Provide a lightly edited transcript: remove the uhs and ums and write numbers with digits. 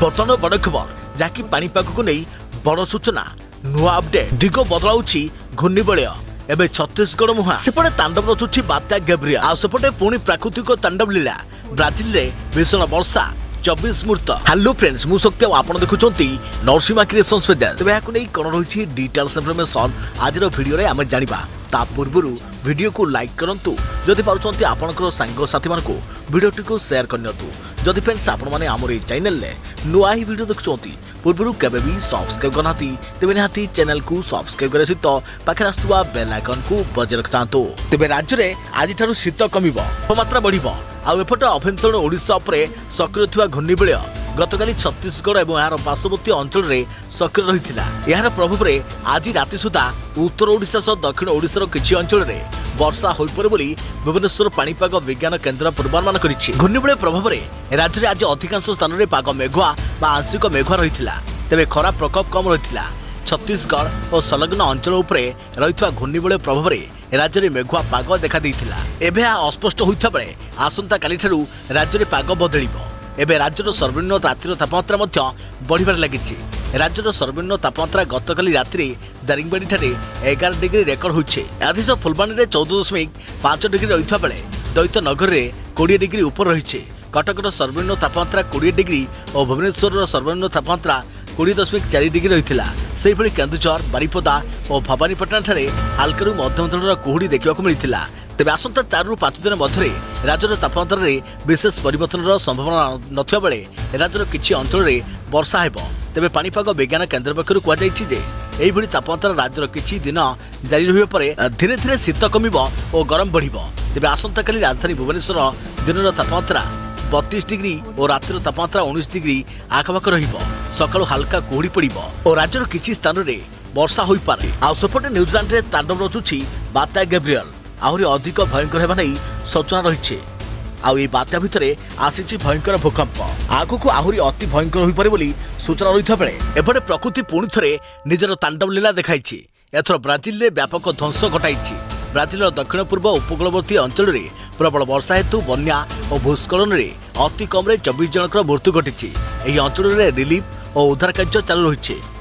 बर्तमान बड़ खबर जहाँकि पाणीपाग को नहीं बड़ सूचना नुआ अपडेट दिग बदलाउछि घूर्णिबलय एबे छत्तीसगढ़ मुहां सेपटे तांडव रचुछि बात्या गैब्रियल आ सेपटे पुणी प्राकृतिक तांडव लीला ब्राजिल रे भीषण वर्षा 24 मुहूर्त। हेलो फ्रेंड्स मु शक्ति आपण देखुछंती नरसिमा क्रिएशन स्पेशल तबे याकु नै कोन रहिछि डिटेल्स इन्फॉर्मेशन आज रो वीडियो रे हमें जानिबा ता पूर्वरु वीडियो को लाइक करंतु जदि पारुछंती आपनकर सांग साथी मानको वीडियो को शेयर करनियतु जदि फ्रेंड्स आपण माने हमर ए चैनल ले नुआ ही वीडियो देखुछंती पूर्वरु केबे भी सब्सक्राइब करनाती तेबे निहाती चैनल को सब्सक्राइब करे सहित पाखे आस्तुवा बेल आइकन को बजाय रखतांतो। तेबे राज्य रे आज थारु शीत कमिबो तापमात्रा बढ़िबो आ एपटे अभ्यंतरण ओडिशा उपरे सक्रिय थिवा घूर्णिबलय गतकाली छत्तीसगढ़ और यार पार्श्ववर्ती अंचल में सक्रिय रही यार प्रभाव में आज राति सुधा उत्तर ओडिशा सह दक्षिण ओडिशार किछि अंचल में वर्षा हो पारे बोली भुवनेश्वर पाणीपाग विज्ञान केन्द्र पूर्वानुमान करिछि। घूर्णिबलय प्रभाव में राज्य में आज अधिकांश स्थान में पाग मेघुआ बा आंशिक मेघुआ रही तेज खरा प्रकोप कम रही छत्तीसगढ़ और संलग्न अंचल उपरे रही घूर्णिबलय प्रभाव में राज्य में मेघुआ पाग देखा एबे अस्पष्ट होता बेले आसंता काली ठारू राज्य में पाग बदलिबो। एबे राज्यर सर्वनिम्न रातिर तापमात्रा बढ़िबार लगी। राज्यर सर्वनिम्न तापमात्रा गतकाली राति दारिंगबाड़ी ठारे 11 डिग्री रेकर्ड होइछे। आदिश फुलबाणी में 14.5 डिग्री रही बेले दैत्य नगर में 20 डिग्री ऊपर रही। कटकर सर्वनिम्न तापमात्रा 20 डिग्री और भुवनेश्वर सर्वनिम्न तापमात्रा 20.4 डिग्री रही। से केन्दुझर बारिपदा और भवानीपाटना ठारे हालकारु मध्यम धरणर कुहुड़ी देखा मिलता। तेज आसंता 4 ରୁ 5 दिन मध्य राज्यर तापमात्रा रे विशेष परिवर्तन संभावना नथिबा बेले राज्यर किछि अंचल रे वर्षा हेबो। तेबे पाणीपाग विज्ञान केन्द्र पक्षरु कुआ जायछि जे एही भली तापमात्रा राज्यर किछि दिन जारी रहिबा परे धीरे धीरे शीत कमिबो और गरम बढ़िबो। तेबे आसंता काली राजधानी भुवनेश्वर दिनर तापमात्रा 32 डिग्री और रातिर तापमात्रा 19 डिग्री आखपाख रहिबो। सकाळु हल्का कुहुड़ी पड़िबो और राज्यर किछि स्थान रे वर्षा होई पारे। आ सेपटे न्यूजीलैंड रे तांडव रचुछि बात्या गैब्रियल आहरी अधिक भयंकर हेबा नै सूचना रही। आउ ए बात्या भितरे आसीछि भयंकर भूकंप आगु आहरी अति भयंकर होई पारे बोली सूचना रही बेले एपटे प्रकृति पुणी थरे निजर तांडव लीला देखाइछि। एथर ब्राजिल रे व्यापक ध्वंस घटाइछि। ब्राजिल दक्षिण पूर्व उपकूलवर्ती अंचल में प्रबल वर्षा हेतु बन्या और भूस्खलन में अति कम 24 जनकर मृत्यु घटी। यह अंचल में रिलीफ और उद्धार कार्य चालू रही।